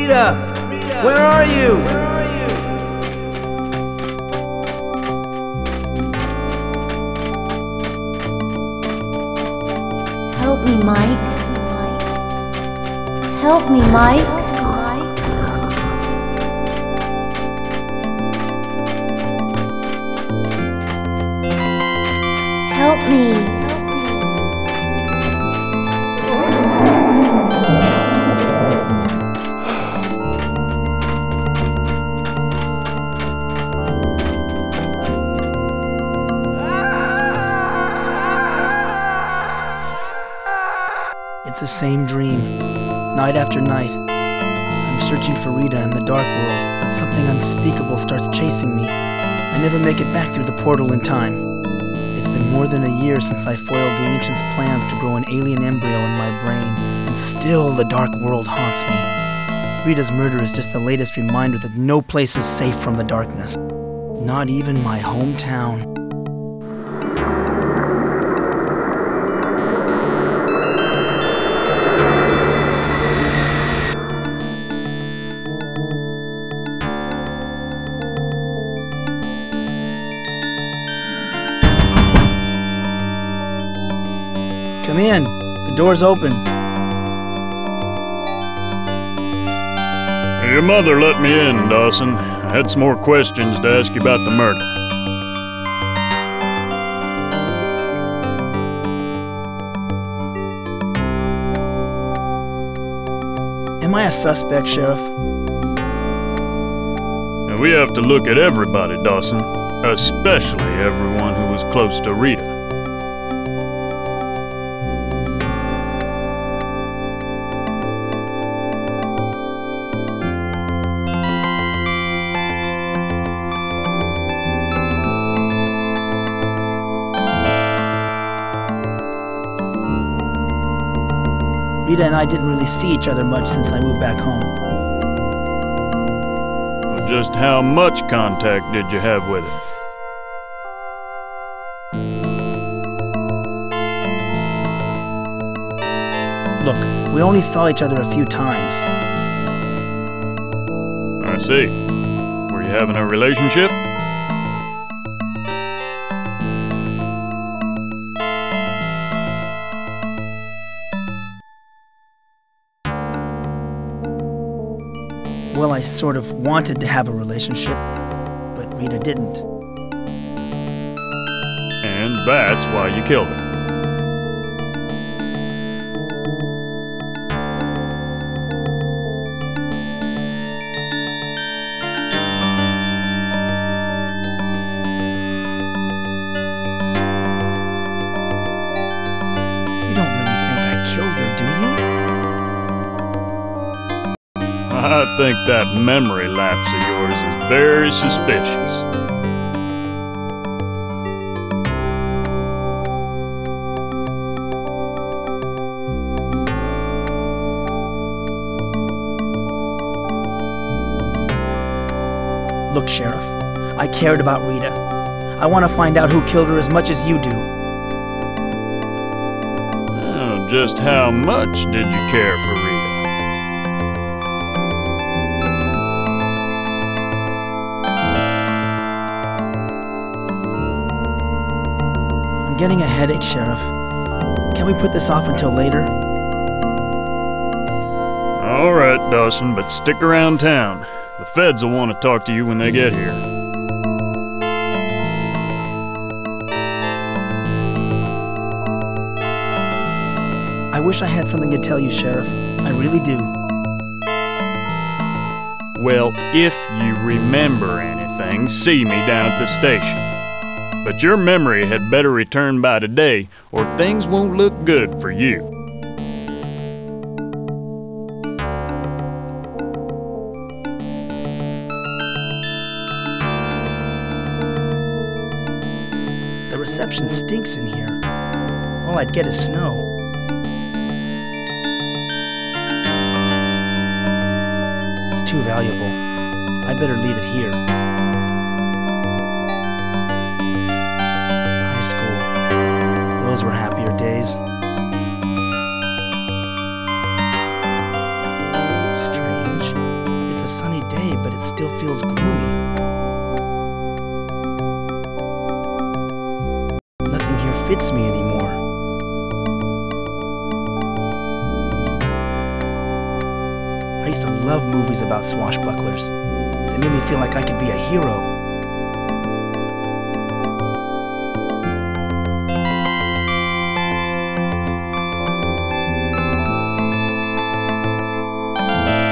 Rita! Where are you? Help me, Mike. Help me, Mike. Help me. It's the same dream, night after night. I'm searching for Rita in the dark world, but something unspeakable starts chasing me. I never make it back through the portal in time. It's been more than a year since I foiled the ancients' plans to grow an alien embryo in my brain, and still the dark world haunts me. Rita's murder is just the latest reminder that no place is safe from the darkness. Not even my hometown. Come in. The door's open. Your mother let me in, Dawson. I had some more questions to ask you about the murder. Am I a suspect, Sheriff? Now, we have to look at everybody, Dawson. Especially everyone who was close to Rita. Rita and I didn't really see each other much since I moved back home. Well, just how much contact did you have with her? Look, we only saw each other a few times. I see. Were you having a relationship? Well, I sort of wanted to have a relationship, but Rita didn't. And that's why you killed her. You don't really think I killed her, do you? I think that memory lapse of yours is very suspicious. Look, Sheriff, I cared about Rita. I want to find out who killed her as much as you do. Oh, just how much did you care for Rita? I'm getting a headache, Sheriff. Can we put this off until later? All right, Dawson, but stick around town. The feds will want to talk to you when they get here. I wish I had something to tell you, Sheriff. I really do. Well, if you remember anything, see me down at the station. But your memory had better return by today, or things won't look good for you. The reception stinks in here. All I'd get is snow. It's too valuable. I better leave it here. High school. Those were happier days. Strange. still feels gloomy. Nothing here fits me anymore. I used to love movies about swashbucklers. They made me feel like I could be a hero.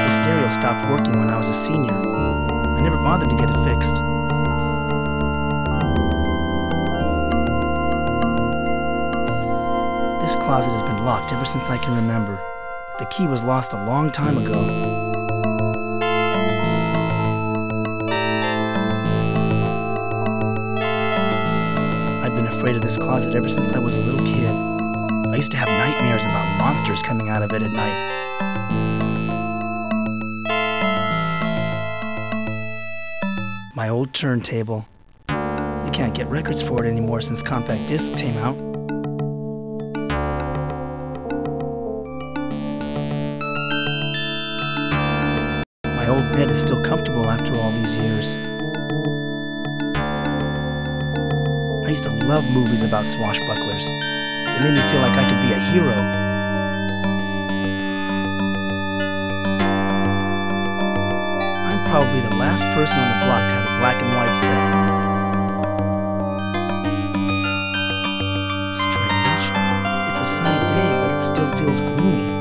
The stereo stopped working when I was a senior. I never bothered to get it fixed. This closet has been locked ever since I can remember. The key was lost a long time ago. I've been afraid of this closet ever since I was a little kid. I used to have nightmares about monsters coming out of it at night. My old turntable. You can't get records for it anymore since compact discs came out. My old bed is still comfortable after all these years. I used to love movies about swashbucklers. They made me feel like I could be a hero. I'm probably the last person on the block to have a black and white set. Strange. It's a sunny day, but it still feels gloomy.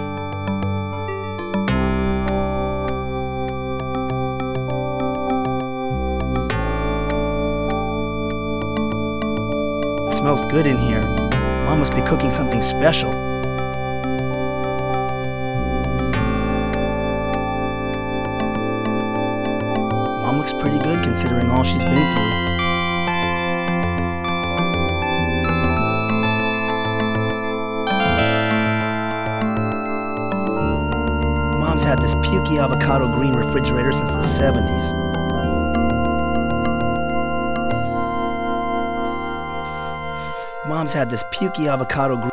It smells good in here. Mom must be cooking something special. Mom looks pretty good considering all she's been through. Mom's had this pukey avocado green refrigerator since the 70s. Mom's had this pukey avocado green.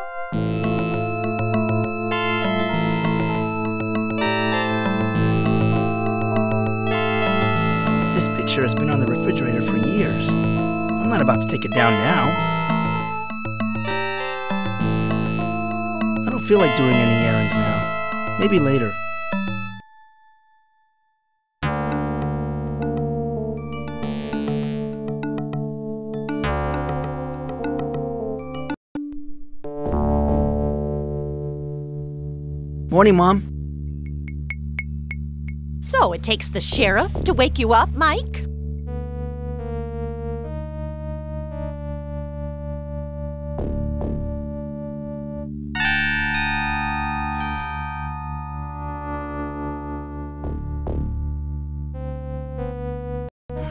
This picture has been on the refrigerator for years. I'm not about to take it down now. I don't feel like doing any errands now. Maybe later. Morning, Mom. So it takes the sheriff to wake you up, Mike?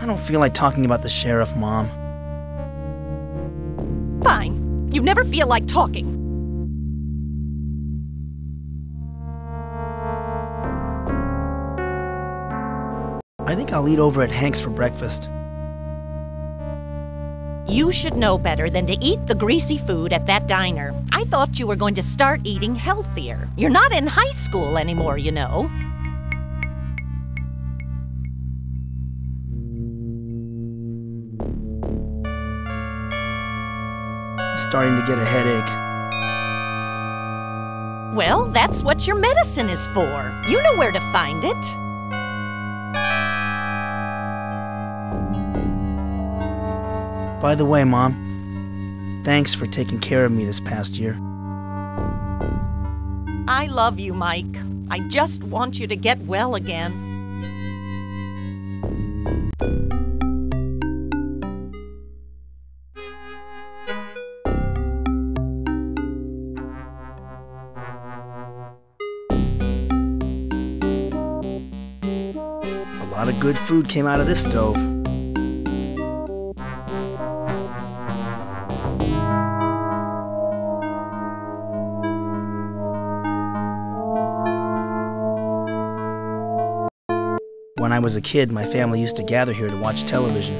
I don't feel like talking about the sheriff, Mom. Fine. You never feel like talking. I think I'll eat over at Hank's for breakfast. You should know better than to eat the greasy food at that diner. I thought you were going to start eating healthier. You're not in high school anymore, you know. I'm starting to get a headache. Well, that's what your medicine is for. You know where to find it. By the way, Mom, thanks for taking care of me this past year. I love you, Mike. I just want you to get well again. A lot of good food came out of this stove. When I was a kid, my family used to gather here to watch television.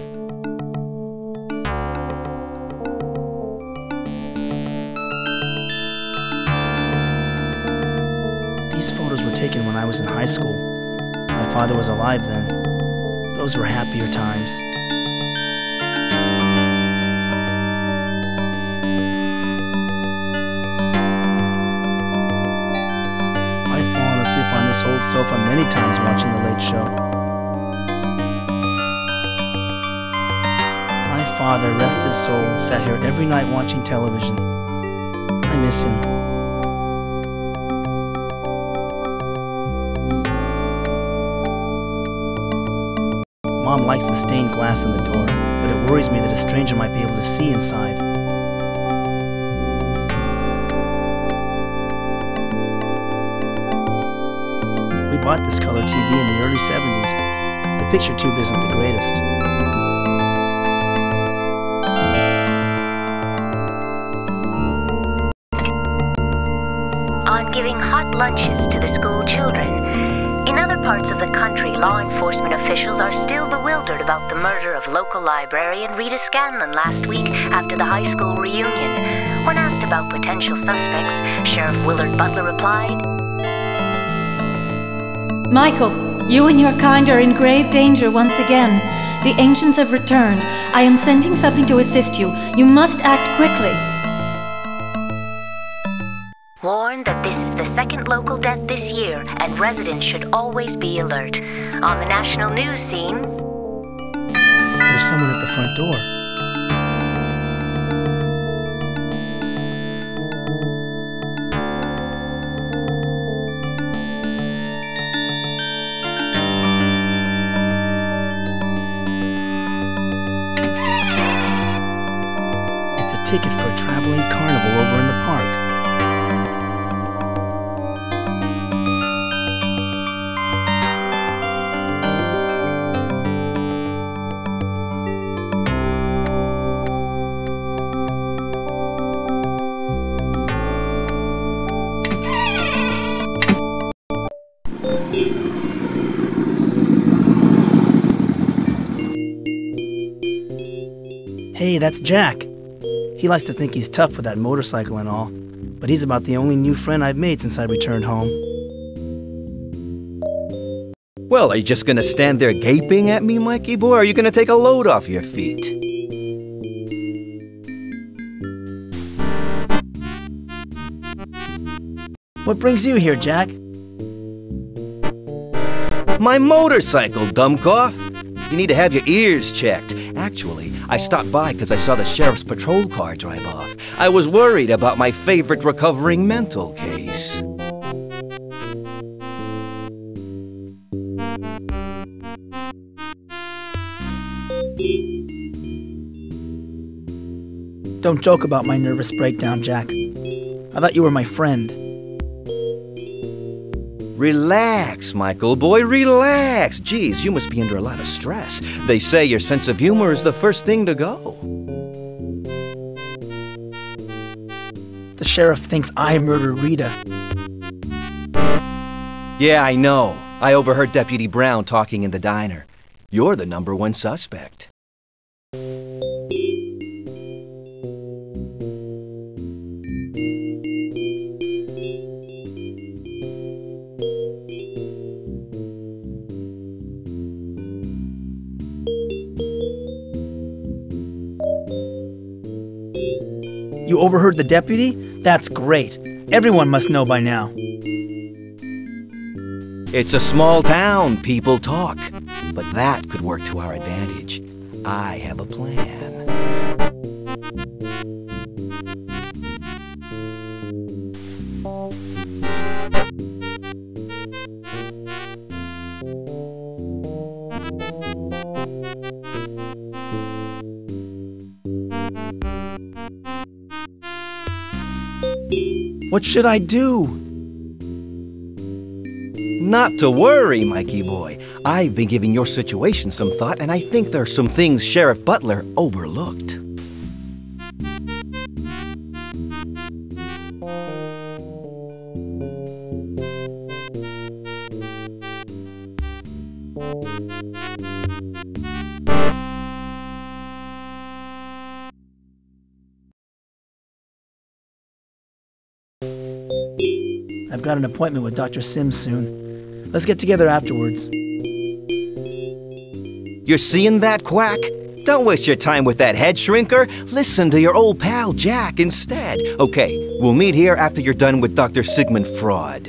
These photos were taken when I was in high school. My father was alive then. Those Those were happier times. I've fallen asleep on this old sofa many times watching The Late Show. My father, rest his soul, sat here every night watching television. I miss him. Mom likes the stained glass in the door, but it worries me that a stranger might be able to see inside. We bought this color TV in the early 70s. The picture tube isn't the greatest. On giving hot lunches to the school children. In other parts of the country, law enforcement officials are still bewildered about the murder of local librarian Rita Scanlon last week after the high school reunion. When asked about potential suspects, Sheriff Willard Butler replied, Michael, you and your kind are in grave danger once again. The ancients have returned. I am sending something to assist you. You must act quickly. Warned that this is the second local death this year and residents should always be alert. On the national news scene, There's someone at the front door. It's a ticket for a traveling carnival over in the park. Hey, that's Jack. He likes to think he's tough with that motorcycle and all, but he's about the only new friend I've made since I returned home. Well, are you just gonna stand there gaping at me, Mikey boy, or are you gonna take a load off your feet? What brings you here, Jack? My motorcycle, dumbcoff! You need to have your ears checked. Actually, I stopped by because I saw the sheriff's patrol car drive off. I was worried about my favorite recovering mental case. Don't joke about my nervous breakdown, Jack. I thought you were my friend. Relax, Michael boy, relax. Geez, you must be under a lot of stress. They say your sense of humor is the first thing to go. The sheriff thinks I murdered Rita. Yeah, I know. I overheard Deputy Brown talking in the diner. You're the #1 suspect. You overheard the deputy? That's great. Everyone must know by now. It's a small town, people talk. But that could work to our advantage. I have a plan. What should I do? Not to worry, Mikey boy. I've been giving your situation some thought, and I think there are some things Sheriff Butler overlooked. I've got an appointment with Dr. Sims soon. Let's get together afterwards. You're seeing that, Quack? Don't waste your time with that head shrinker. Listen to your old pal Jack instead. Okay, we'll meet here after you're done with Dr. Sigmund Freud.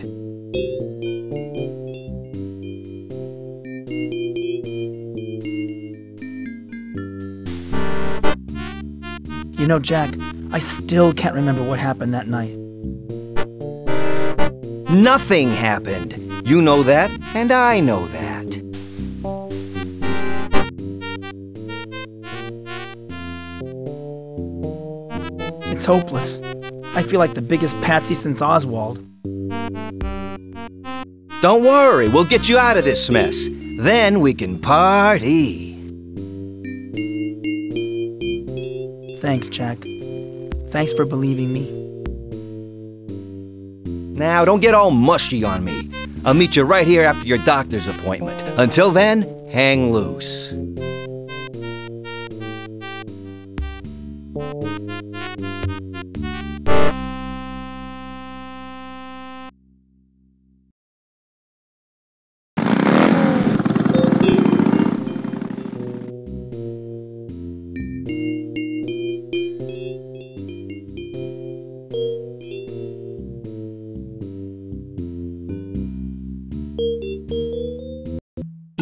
You know, Jack, I still can't remember what happened that night. Nothing happened. You know that, and I know that. It's hopeless. I feel like the biggest patsy since Oswald. Don't worry, we'll get you out of this mess. Then we can party. Thanks, Jack. Thanks for believing me. Now, don't get all mushy on me. I'll meet you right here after your doctor's appointment. Until then, hang loose.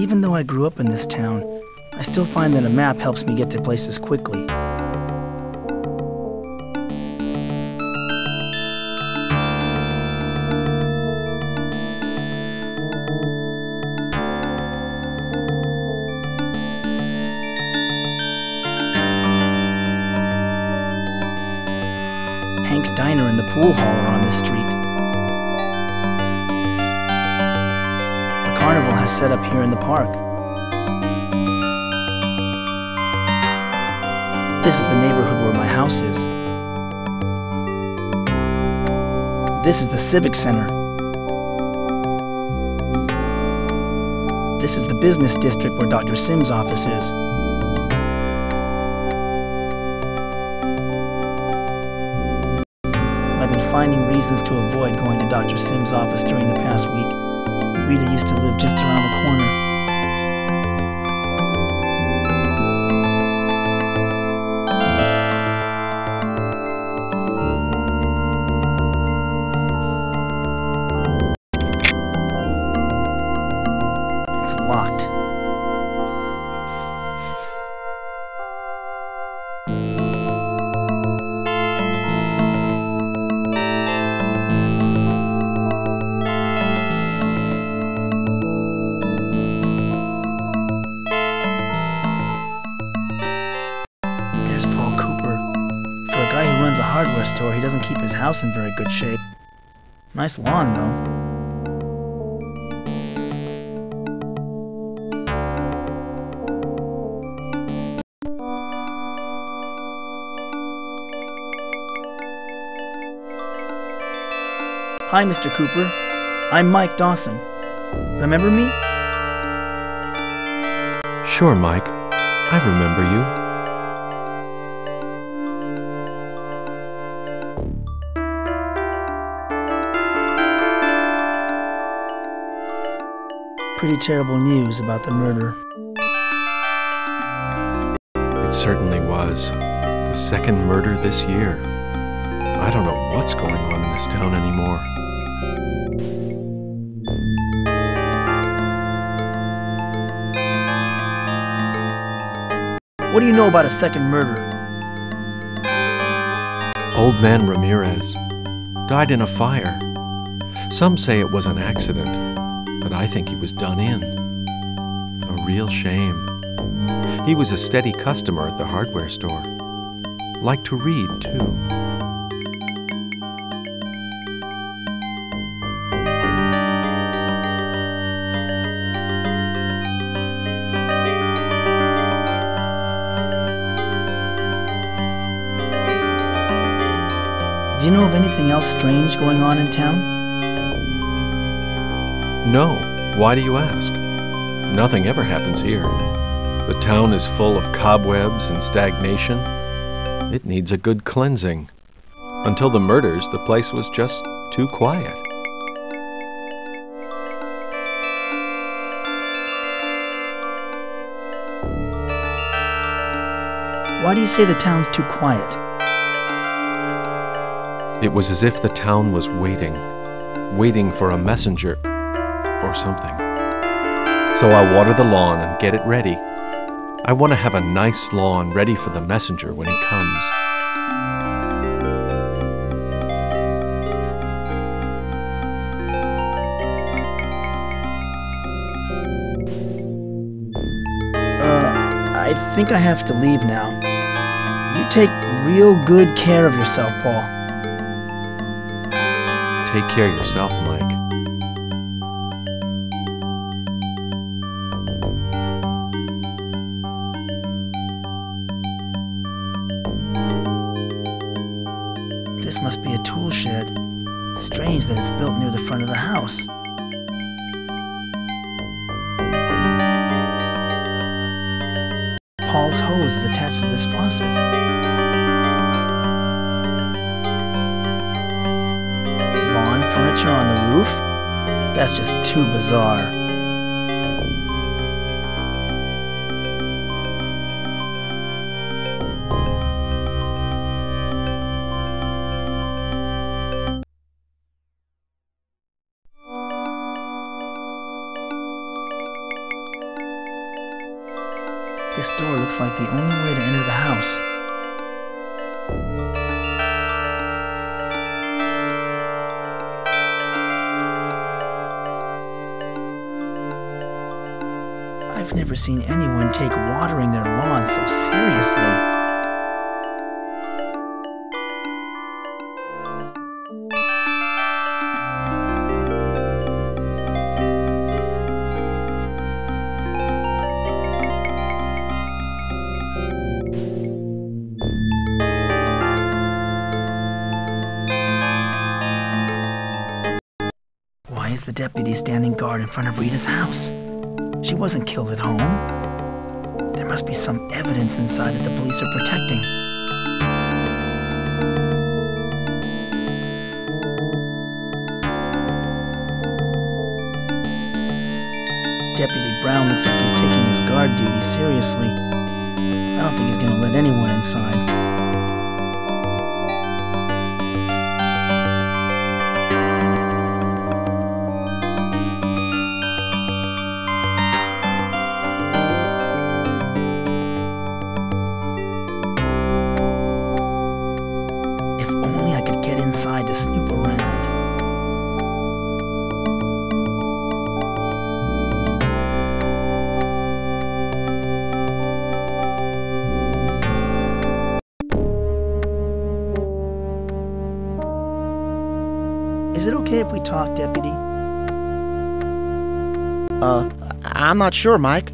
Even though I grew up in this town, I still find that a map helps me get to places quickly. Hank's Diner and the pool hall are on this street. Carnival has set up here in the park. This is the neighborhood where my house is. This is the Civic Center. This is the business district where Dr. Sim's office is. I've been finding reasons to avoid going to Dr. Sim's office during the past week. Rita used to live just around the corner. It's locked. Hardware store, he doesn't keep his house in very good shape. Nice lawn, though. Hi, Mr. Cooper. I'm Mike Dawson. Remember me? Sure, Mike. I remember you. Pretty terrible news about the murder. It certainly was. The second murder this year. I don't know what's going on in this town anymore. What do you know about a second murder? Old man Ramirez died in a fire. Some say it was an accident, but I think he was done in. A real shame. He was a steady customer at the hardware store. Liked to read, too. Do you know of anything else strange going on in town? No. Why do you ask? Nothing ever happens here. The town is full of cobwebs and stagnation. It needs a good cleansing. Until the murders, the place was just too quiet. Why do you say the town's too quiet? It was as if the town was waiting for a messenger or something. So I water the lawn and get it ready. I want to have a nice lawn ready for the messenger when he comes. I think I have to leave now. You take real good care of yourself, Paul. Take care of yourself, Mike. This must be a tool shed. Strange that it's built near the front of the house. Paul's hose is attached to this faucet. Lawn furniture on the roof? That's just too bizarre. This door looks like the only way to enter the house. I've never seen anyone take watering their lawn so seriously. Why is the deputy standing guard in front of Rita's house? She wasn't killed at home. There must be some evidence inside that the police are protecting. Deputy Brown looks like he's taking his guard duty seriously. I don't think he's going to let anyone inside. Inside to snoop around. Is it okay if we talk, Deputy? I'm not sure, Mike.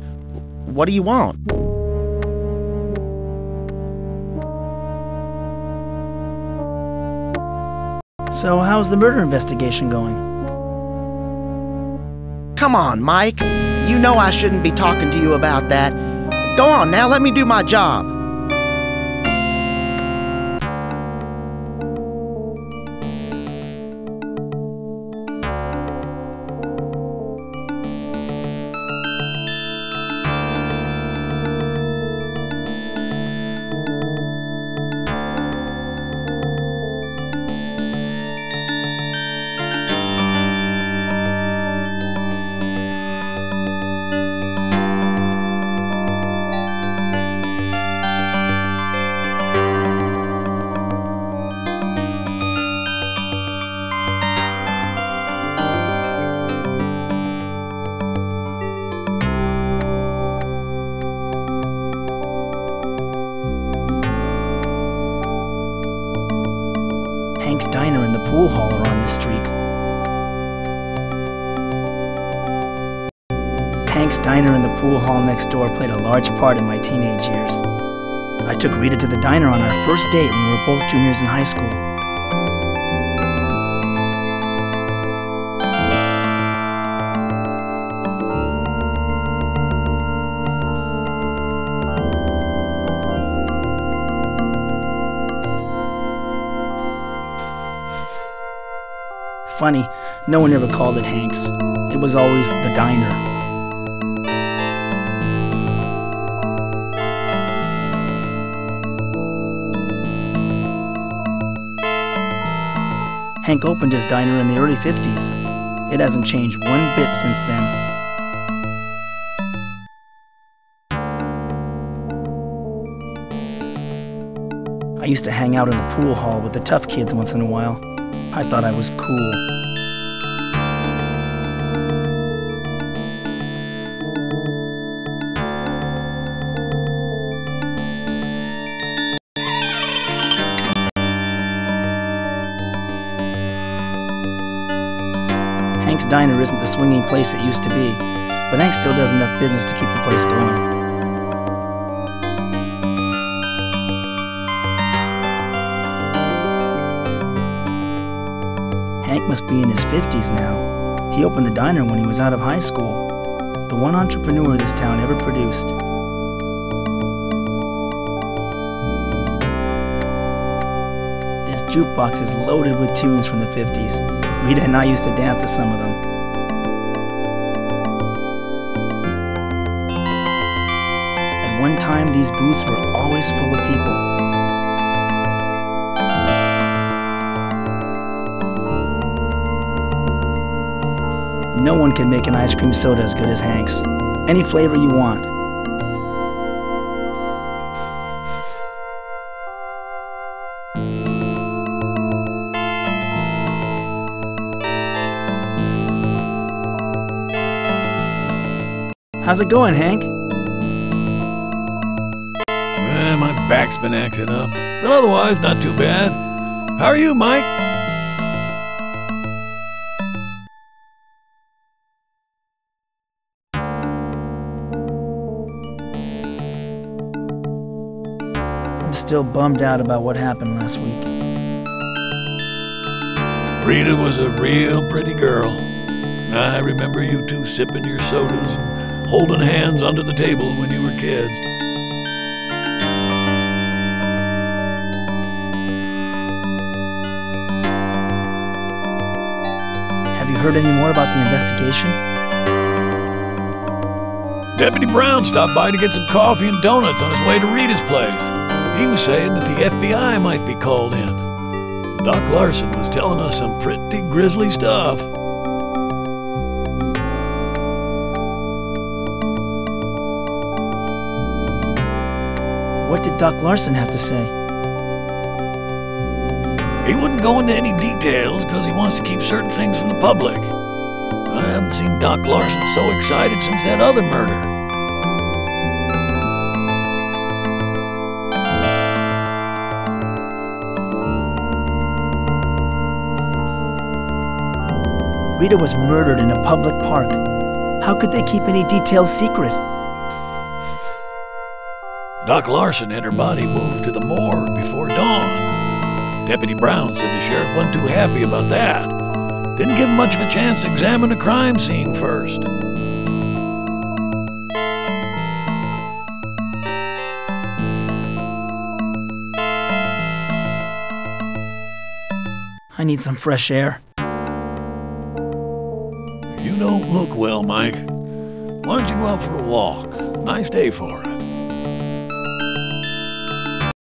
What do you want? So, how's the murder investigation going? Come on, Mike. You know I shouldn't be talking to you about that. Go on now, let me do my job. Hank's Diner and the pool hall are on the street. Hank's Diner and the pool hall next door played a large part in my teenage years. I took Rita to the diner on our first date when we were both juniors in high school. Funny, no one ever called it Hank's. It was always the diner. Hank opened his diner in the early 50s. It hasn't changed one bit since then. I used to hang out in the pool hall with the tough kids once in a while. I thought I was cool. Hank's diner isn't the swinging place it used to be, but Hank still does enough business to keep the place going. Hank must be in his 50s now. He opened the diner when he was out of high school. The one entrepreneur this town ever produced. His jukebox is loaded with tunes from the 50s. Rita and I used to dance to some of them. At one time, these booths were always full of people. No one can make an ice cream soda as good as Hank's. Any flavor you want. How's it going, Hank? Well, my back's been acting up, but otherwise not too bad. How are you, Mike? Still bummed out about what happened last week. Rita was a real pretty girl. I remember you two sipping your sodas and holding hands under the table when you were kids. Have you heard any more about the investigation? Deputy Brown stopped by to get some coffee and donuts on his way to Rita's place. He was saying that the FBI might be called in. Doc Larson was telling us some pretty grisly stuff. What did Doc Larson have to say? He wouldn't go into any details because he wants to keep certain things from the public. I haven't seen Doc Larson so excited since that other murder. Rita was murdered in a public park. How could they keep any details secret? Doc Larson had her body moved to the morgue before dawn. Deputy Brown said the sheriff wasn't too happy about that. Didn't give him much of a chance to examine the crime scene first. I need some fresh air. You don't look well, Mike. Why don't you go out for a walk? Nice day for it.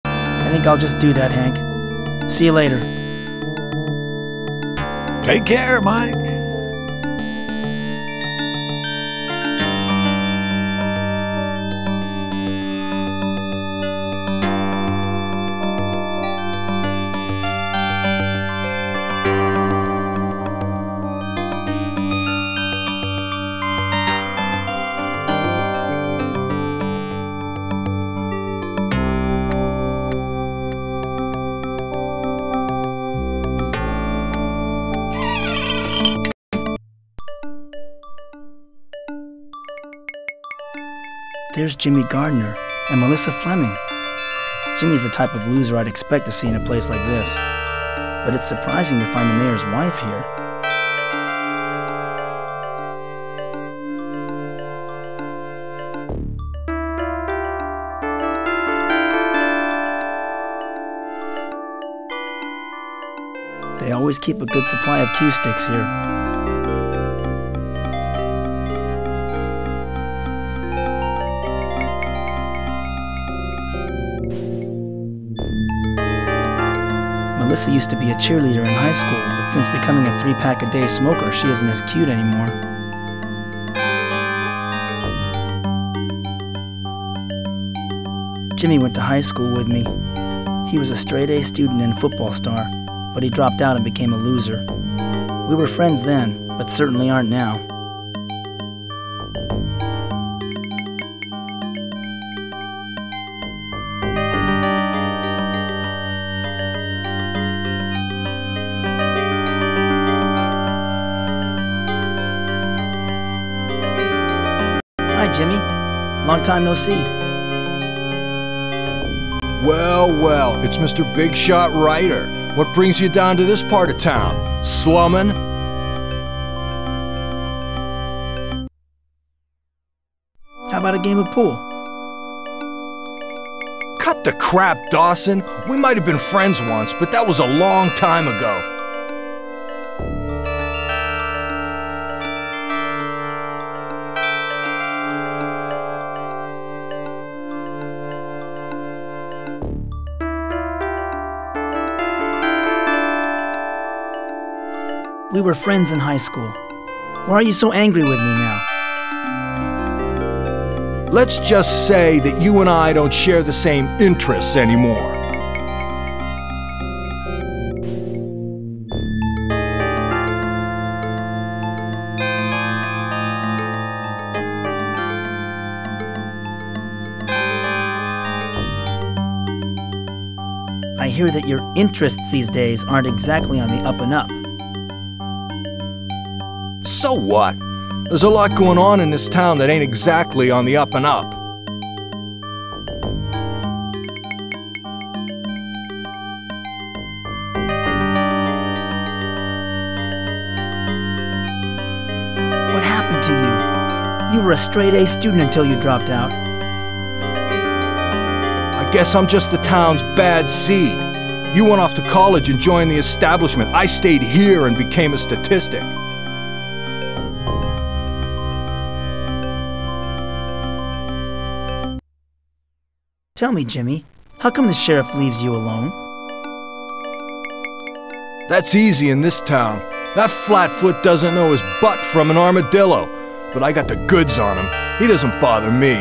I think I'll just do that, Hank. See you later. Take care, Mike. There's Jimmy Gardner and Melissa Fleming. Jimmy's the type of loser I'd expect to see in a place like this. But it's surprising to find the mayor's wife here. They always keep a good supply of cue sticks here. Melissa used to be a cheerleader in high school, but since becoming a 3-pack-a-day smoker, she isn't as cute anymore. Jimmy went to high school with me. He was a straight-A student and football star, but he dropped out and became a loser. We were friends then, but certainly aren't now. Hi, Jimmy. Long time no see. Well, well, it's Mr. Big Shot Ryder. What brings you down to this part of town? Slummin'? How about a game of pool? Cut the crap, Dawson. We might have been friends once, but that was a long time ago. We were friends in high school. Why are you so angry with me now? Let's just say that you and I don't share the same interests anymore. I hear that your interests these days aren't exactly on the up and up. So what? There's a lot going on in this town that ain't exactly on the up and up. What happened to you? You were a straight-A student until you dropped out. I guess I'm just the town's bad seed. You went off to college and joined the establishment. I stayed here and became a statistic. Tell me, Jimmy, how come the sheriff leaves you alone? That's easy in this town. That flatfoot doesn't know his butt from an armadillo. But I got the goods on him. He doesn't bother me.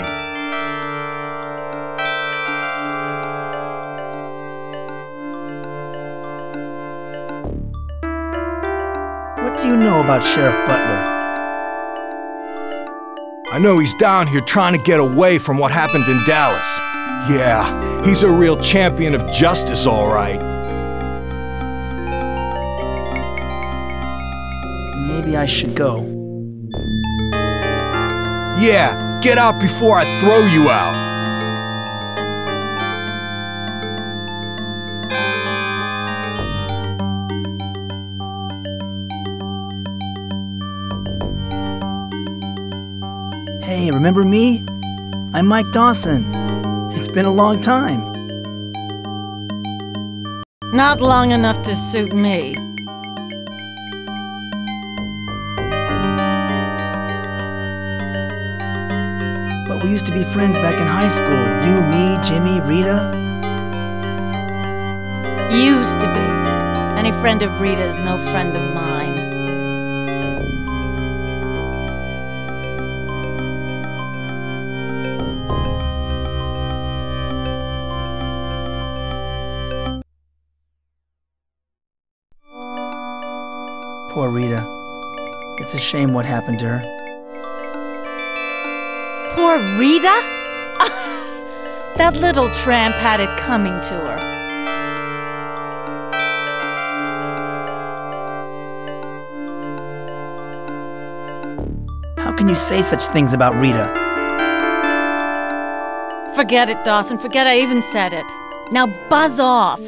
What do you know about Sheriff Butler? I know he's down here trying to get away from what happened in Dallas. Yeah, he's a real champion of justice, all right. Maybe I should go. Yeah, get out before I throw you out. Hey, remember me? I'm Mike Dawson. It's been a long time. Not long enough to suit me. But we used to be friends back in high school. You, me, Jimmy, Rita. Used to be. Any friend of Rita's no friend of mine. Poor Rita. It's a shame what happened to her. Poor Rita? That little tramp had it coming to her. How can you say such things about Rita? Forget it, Dawson. Forget I even said it. Now buzz off.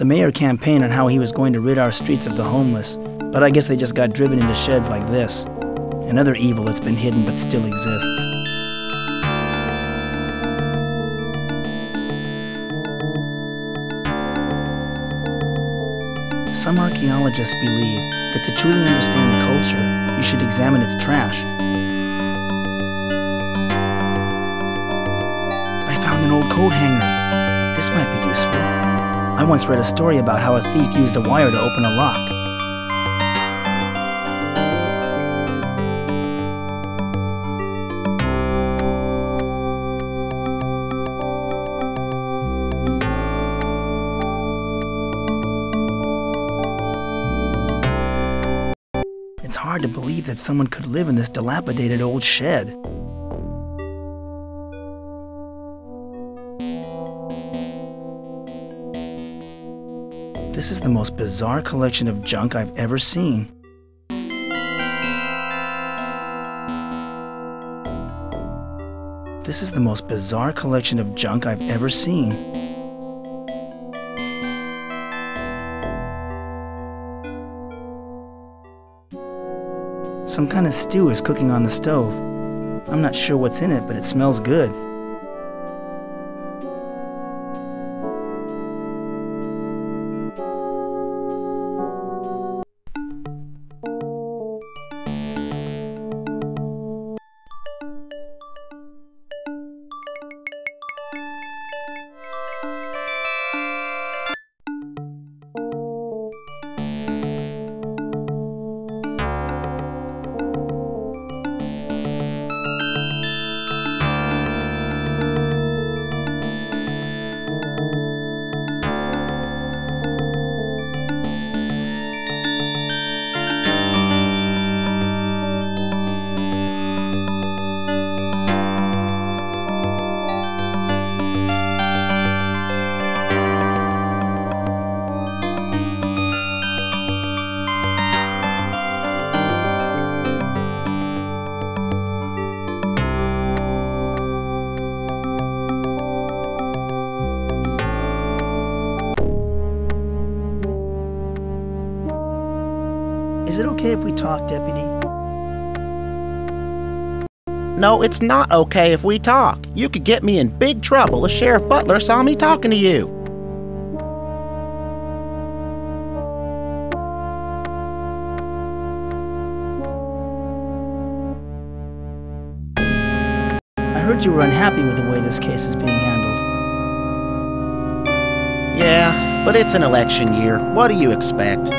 The mayor campaigned on how he was going to rid our streets of the homeless, but I guess they just got driven into sheds like this. Another evil that's been hidden but still exists. Some archaeologists believe that to truly understand the culture, you should examine its trash. I found an old coat hanger. This might be useful. I once read a story about how a thief used a wire to open a lock. It's hard to believe that someone could live in this dilapidated old shed. This is the most bizarre collection of junk I've ever seen. This is the most bizarre collection of junk I've ever seen. Some kind of stew is cooking on the stove. I'm not sure what's in it, but it smells good. Is it okay if we talk, Deputy? No, it's not okay if we talk. You could get me in big trouble if Sheriff Butler saw me talking to you. I heard you were unhappy with the way this case is being handled. Yeah, but it's an election year. What do you expect?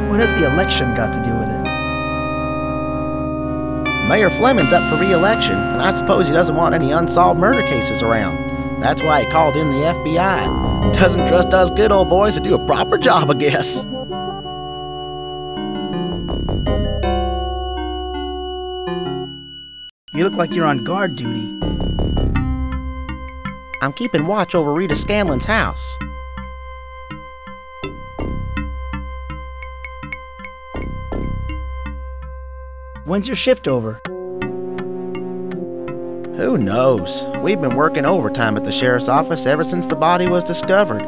What has the election got to do with it? Mayor Fleming's up for re-election, and I suppose he doesn't want any unsolved murder cases around. That's why he called in the FBI. Doesn't trust us good old boys to do a proper job, I guess. You look like you're on guard duty. I'm keeping watch over Rita Scanlon's house. When's your shift over? Who knows? We've been working overtime at the sheriff's office ever since the body was discovered.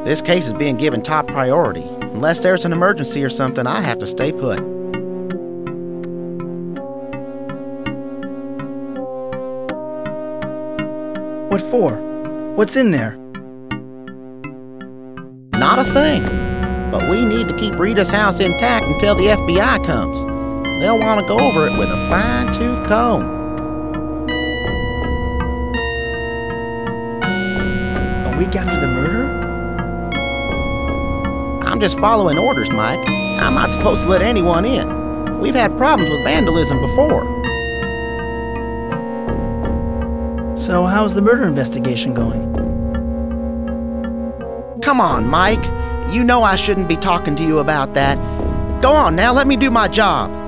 This case is being given top priority. Unless there's an emergency or something, I have to stay put. What for? What's in there? Not a thing. But we need to keep Rita's house intact until the FBI comes. They'll want to go over it with a fine-tooth comb. A week after the murder? I'm just following orders, Mike. I'm not supposed to let anyone in. We've had problems with vandalism before. So how's the murder investigation going? Come on, Mike. You know I shouldn't be talking to you about that. Go on now, let me do my job.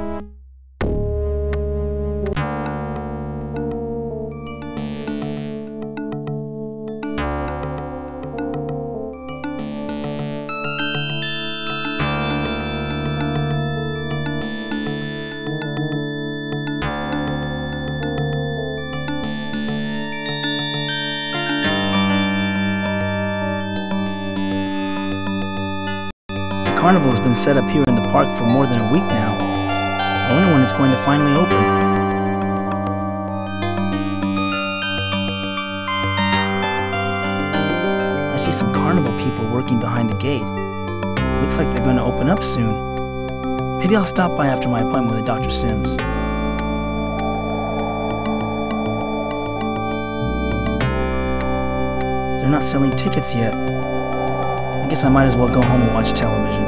carnival has been set up here in the park for more than a week now. I wonder when it's going to finally open. I see some carnival people working behind the gate. It looks like they're going to open up soon. Maybe I'll stop by after my appointment with Dr. Sims. They're not selling tickets yet. I guess I might as well go home and watch television.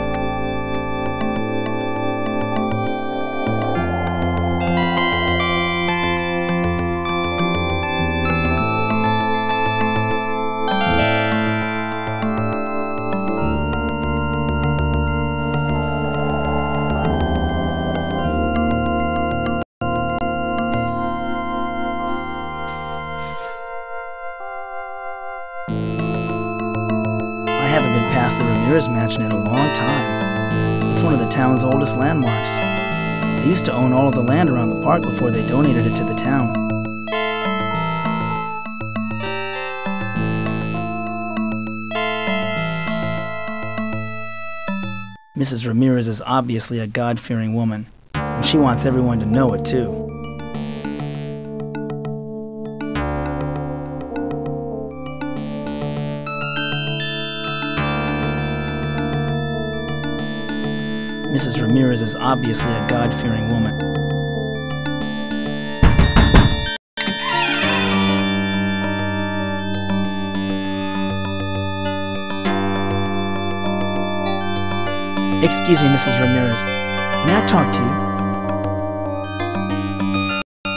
Past the Ramirez mansion in a long time. It's one of the town's oldest landmarks. They used to own all of the land around the park before they donated it to the town. Mrs. Ramirez is obviously a God-fearing woman, and she wants everyone to know it too. Mrs. Ramirez is obviously a God-fearing woman. Excuse me, Mrs. Ramirez. May I talk to you?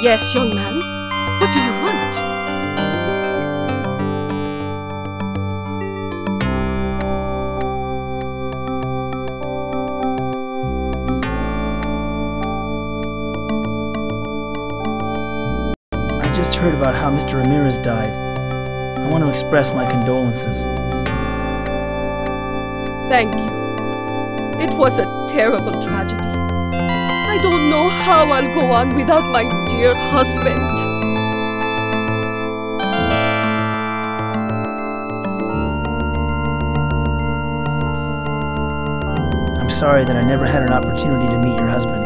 Yes, young man. What do you want? I just heard about how Mr. Ramirez died. I want to express my condolences. Thank you. It was a terrible tragedy. I don't know how I'll go on without my dear husband. I'm sorry that I never had an opportunity to meet your husband.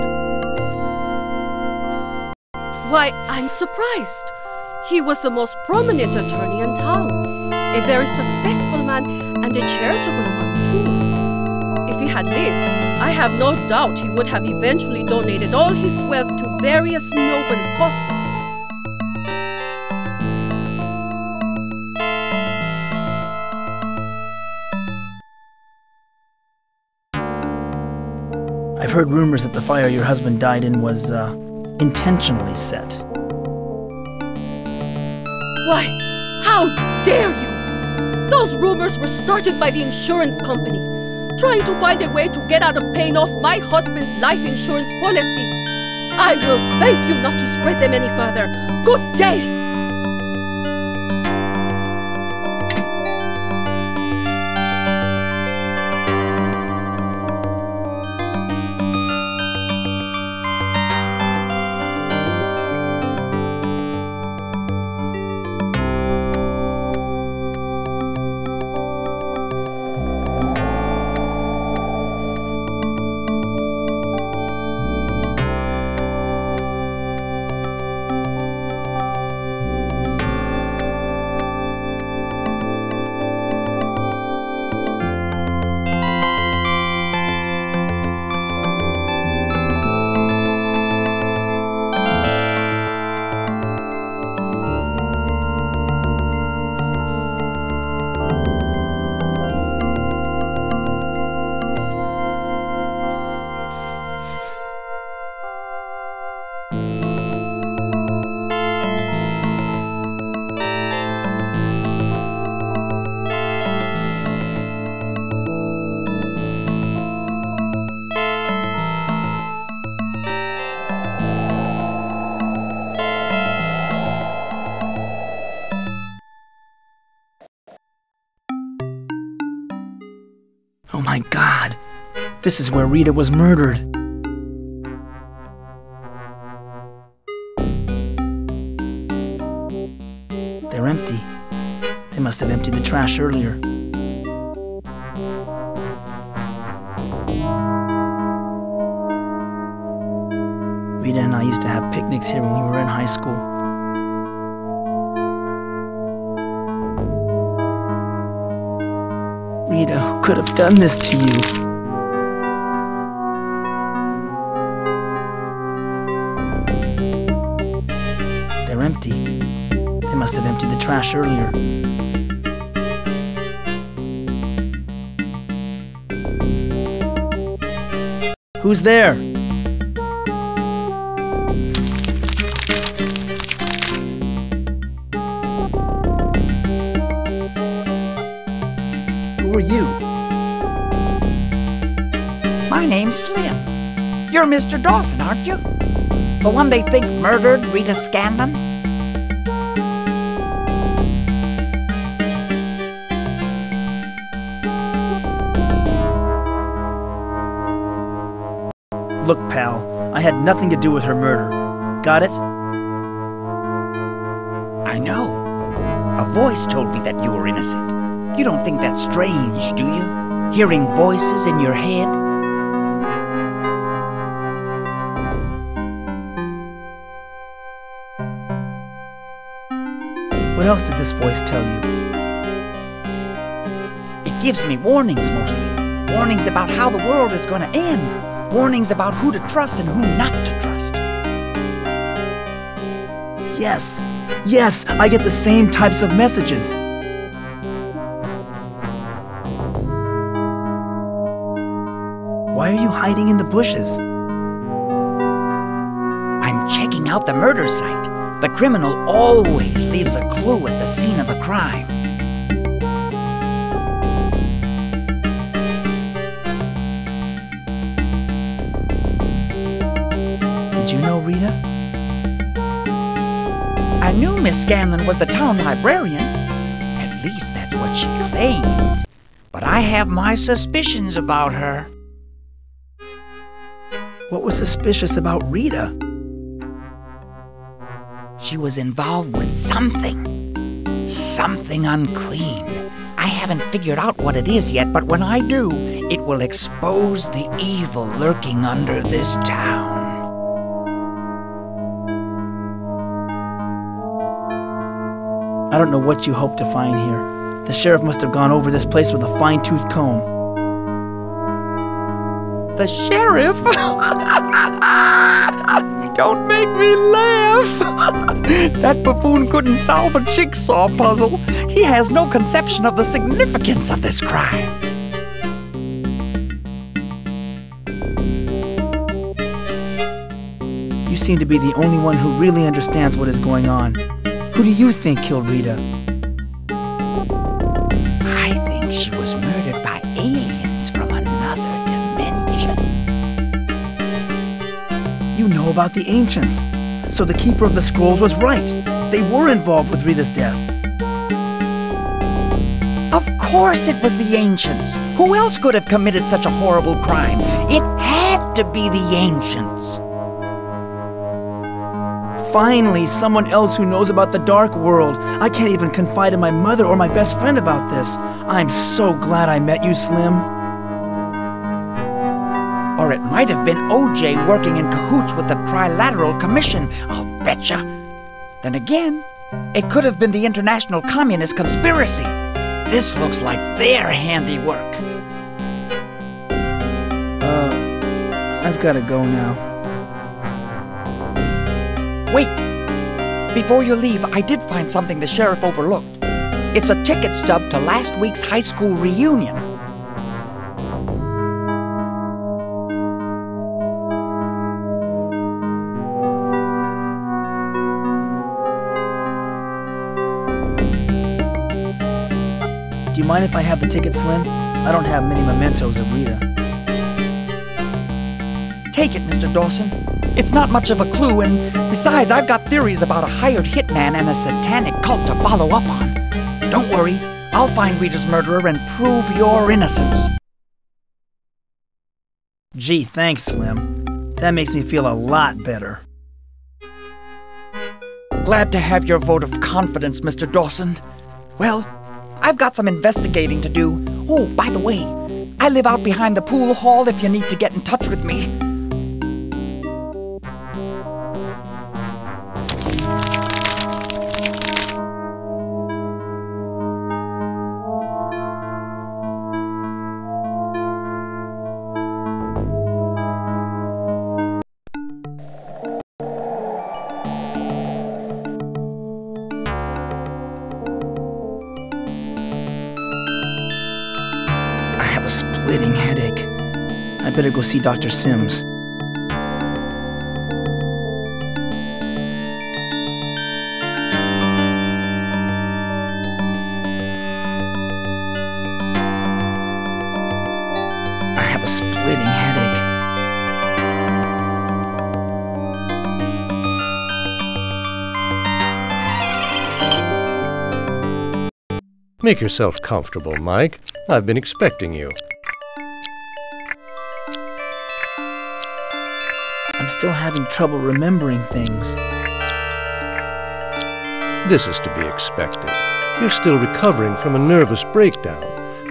Why, I'm surprised. He was the most prominent attorney in town. A very successful man and a charitable one, too. If he had lived, I have no doubt he would have eventually donated all his wealth to various noble causes. I've heard rumors that the fire your husband died in was, intentionally set. Why, how dare you! Those rumors were started by the insurance company, trying to find a way to get out of paying off my husband's life insurance policy. I will thank you not to spread them any further. Good day! Oh my God! This is where Rita was murdered. They're empty. They must have emptied the trash earlier. Rita and I used to have picnics here when we were in high school. Rita, who could have done this to you? They're empty. They must have emptied the trash earlier. Who's there? Who are you? My name's Slim. You're Mr. Dawson, aren't you? The one they think murdered Rita Scanlon? Look, pal, I had nothing to do with her murder. Got it? I know. A voice told me that you were innocent. You don't think that's strange, do you? Hearing voices in your head? What else did this voice tell you? It gives me warnings, mostly. Warnings about how the world is going to end. Warnings about who to trust and who not to trust. Yes, yes, I get the same types of messages. Why are you hiding in the bushes? I'm checking out the murder site. The criminal always leaves a clue at the scene of a crime. Did you know Rita? I knew Miss Scanlon was the town librarian. At least that's what she claimed. But I have my suspicions about her. What was suspicious about Rita? She was involved with something. Something unclean. I haven't figured out what it is yet, but when I do, it will expose the evil lurking under this town. I don't know what you hope to find here. The sheriff must have gone over this place with a fine-tooth comb. The sheriff? Don't make me laugh. That buffoon couldn't solve a jigsaw puzzle. He has no conception of the significance of this crime. You seem to be the only one who really understands what is going on. Who do you think killed Rita? I think she was murdered by aliens from another dimension. You know about the ancients. So the Keeper of the Scrolls was right. They were involved with Rita's death. Of course it was the ancients. Who else could have committed such a horrible crime? It had to be the ancients. Finally, someone else who knows about the dark world. I can't even confide in my mother or my best friend about this. I'm so glad I met you, Slim. Or it might have been OJ working in cahoots with the Trilateral Commission, I'll betcha. Then again, it could have been the International Communist Conspiracy. This looks like their handiwork. I've got to go now. Wait! Before you leave, I did find something the sheriff overlooked. It's a ticket stub to last week's high school reunion. Do you mind if I have the ticket, Slim? I don't have many mementos of Rita. Take it, Mr. Dawson. It's not much of a clue, and besides, I've got theories about a hired hitman and a satanic cult to follow up on. Don't worry, I'll find Rita's murderer and prove your innocence. Gee, thanks, Slim. That makes me feel a lot better. Glad to have your vote of confidence, Mr. Dawson. Well, I've got some investigating to do. Oh, by the way, I live out behind the pool hall if you need to get in touch with me. splitting headache. I better go see Dr. Sims. I have a splitting headache. Make yourself comfortable, Mike. I've been expecting you. I'm still having trouble remembering things. This is to be expected. You're still recovering from a nervous breakdown.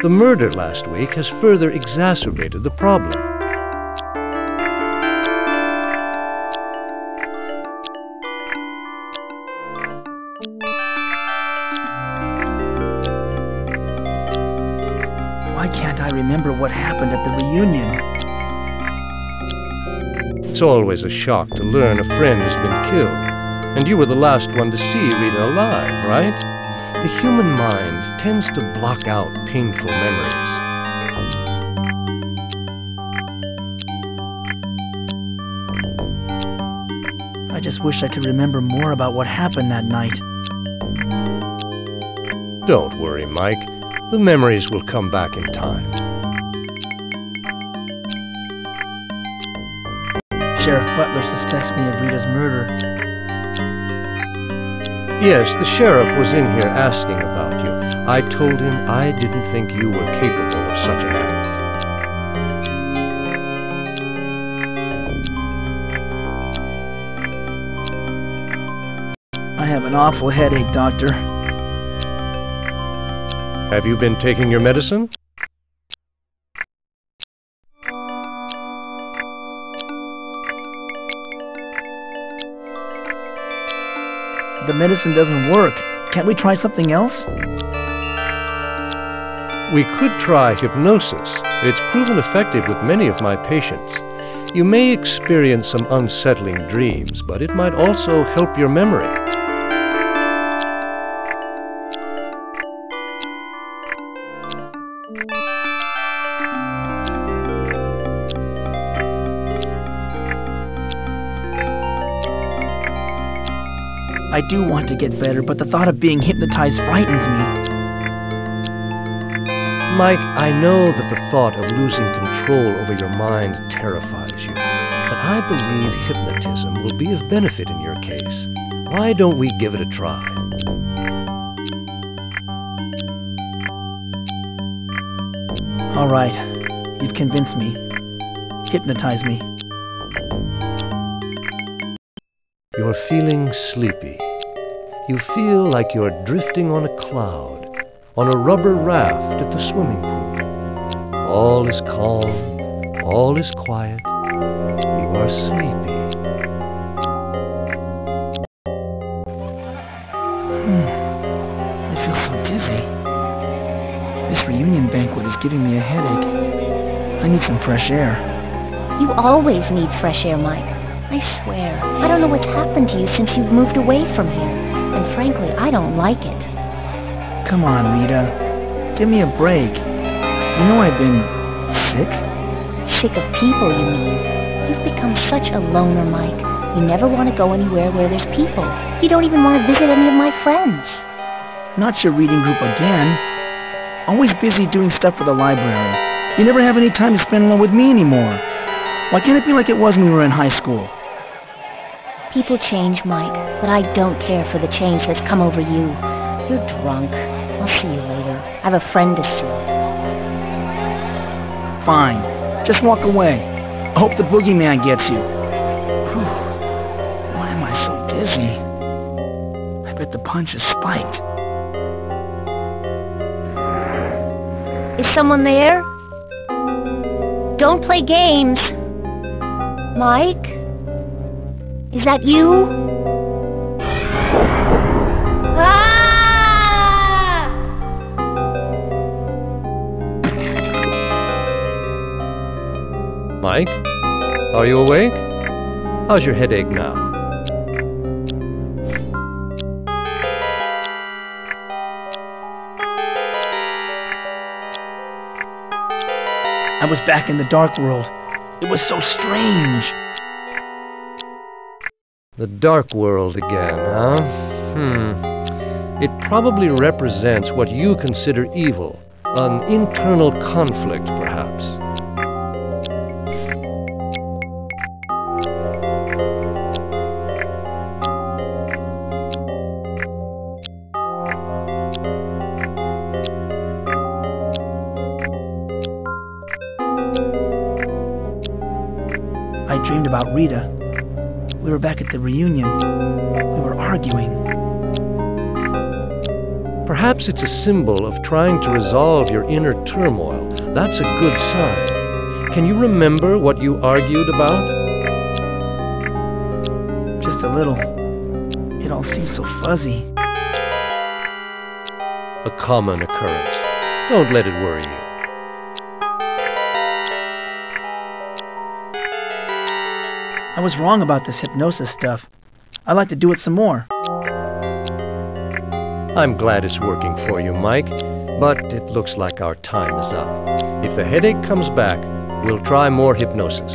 The murder last week has further exacerbated the problem. Why can't I remember what happened at the reunion? It's always a shock to learn a friend has been killed. And you were the last one to see Rita alive, right? The human mind tends to block out painful memories. I just wish I could remember more about what happened that night. Don't worry, Mike. The memories will come back in time. Sheriff Butler suspects me of Rita's murder. Yes, the sheriff was in here asking about you. I told him I didn't think you were capable of such an act. I have an awful headache, Doctor. Have you been taking your medicine? The medicine doesn't work. Can't we try something else? We could try hypnosis. It's proven effective with many of my patients. You may experience some unsettling dreams, but it might also help your memory. I do want to get better, but the thought of being hypnotized frightens me. Mike, I know that the thought of losing control over your mind terrifies you, but I believe hypnotism will be of benefit in your case. Why don't we give it a try? All right, you've convinced me. Hypnotize me. You're feeling sleepy. You feel like you're drifting on a cloud, on a rubber raft at the swimming pool. All is calm, all is quiet. You are sleepy. I feel so dizzy. This reunion banquet is giving me a headache. I need some fresh air. You always need fresh air, Mike. I swear, I don't know what's happened to you since you've moved away from here. And frankly, I don't like it. Come on, Rita. Give me a break. You know I've been sick? Sick of people, you mean? You've become such a loner, Mike. You never want to go anywhere where there's people. You don't even want to visit any of my friends. Not your reading group again. Always busy doing stuff for the library. You never have any time to spend alone with me anymore. Why can't it be like it was when we were in high school? People change, Mike, but I don't care for the change that's come over you. You're drunk. I'll see you later. I have a friend to see. Fine. Just walk away. I hope the boogeyman gets you. Whew. Why am I so dizzy? I bet the punch is spiked. Is someone there? Don't play games. Mike? Is that you? Ah! Mike, are you awake? How's your headache now? I was back in the dark world. It was so strange. The dark world again, huh? It probably represents what you consider evil. An internal conflict, perhaps. I dreamed about Rita. We were back at the reunion. We were arguing. Perhaps it's a symbol of trying to resolve your inner turmoil. That's a good sign. Can you remember what you argued about? Just a little. It all seems so fuzzy. A common occurrence. Don't let it worry you. I was wrong about this hypnosis stuff. I'd like to do it some more. I'm glad it's working for you, Mike, but it looks like our time is up. If the headache comes back, we'll try more hypnosis.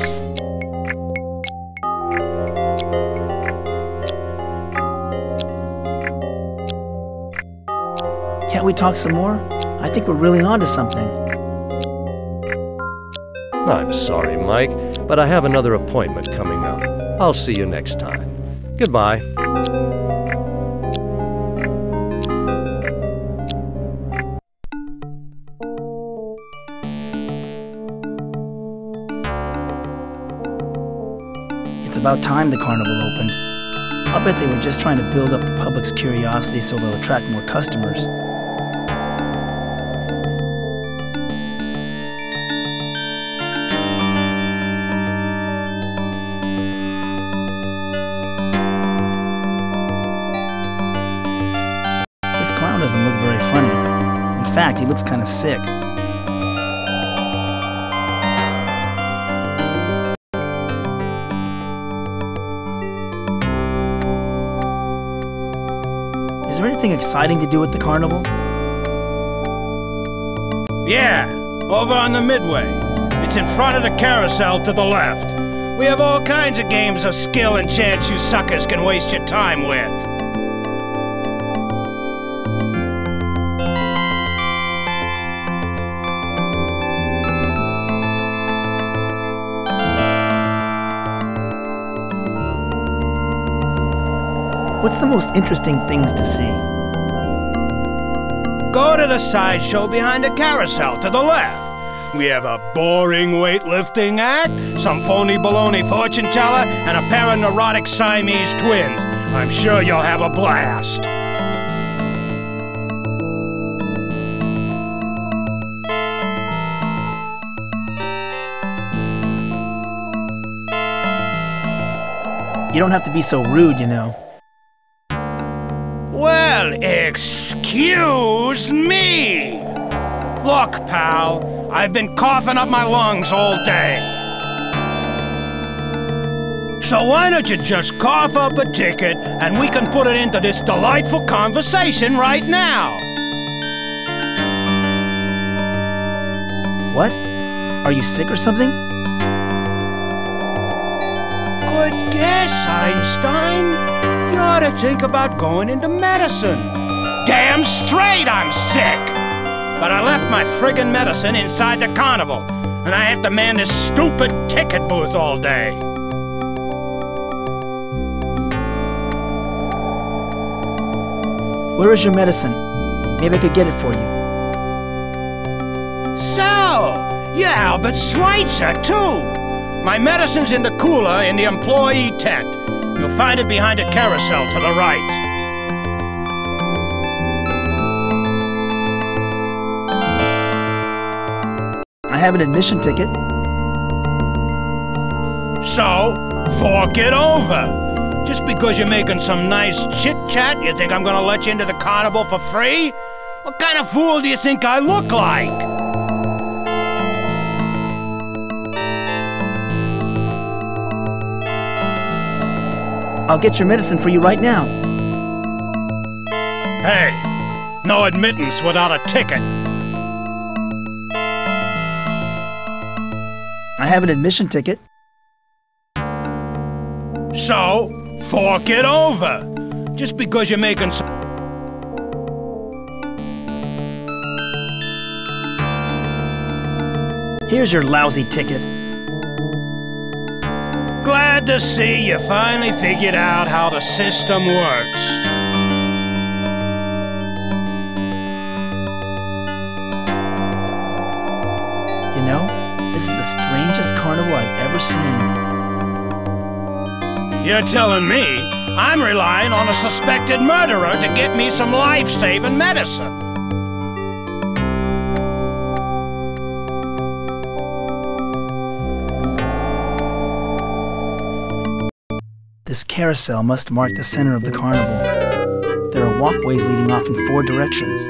Can't we talk some more? I think we're really onto something. I'm sorry, Mike, but I have another appointment coming up. I'll see you next time. Goodbye. It's about time the carnival opened. I'll bet they were just trying to build up the public's curiosity so they'll attract more customers. This clown doesn't look very funny. In fact, he looks kind of sick. Is there anything exciting to do at the carnival? Yeah, over on the Midway. It's in front of the carousel to the left. We have all kinds of games of skill and chance you suckers can waste your time with. What's the most interesting things to see? Go to the sideshow behind the carousel to the left. We have a boring weightlifting act, some phony baloney fortune teller, and a pair of neurotic Siamese twins. I'm sure you'll have a blast. You don't have to be so rude, you know. Well, excuse me! Look, pal, I've been coughing up my lungs all day. So why don't you just cough up a ticket and we can put it into this delightful conversation right now? What? Are you sick or something? Good guess, Einstein. You ought to think about going into medicine. Damn straight I'm sick! But I left my friggin' medicine inside the carnival, and I have to man this stupid ticket booth all day. Where is your medicine? Maybe I could get it for you. So, you're Albert Schweitzer, too. My medicine's in the cooler in the employee tent. You'll find it behind the carousel to the right. I have an admission ticket. So, fork it over. Just because you're making some nice chit-chat, you think I'm gonna let you into the carnival for free? What kind of fool do you think I look like? I'll get your medicine for you right now. Hey, no admittance without a ticket. I have an admission ticket. So, fork it over. Just because you're making some... Here's your lousy ticket. Glad to see you finally figured out how the system works. You know, this is the strangest carnival I've ever seen. You're telling me I'm relying on a suspected murderer to get me some life-saving medicine? This carousel must mark the center of the carnival. There are walkways leading off in 4 directions.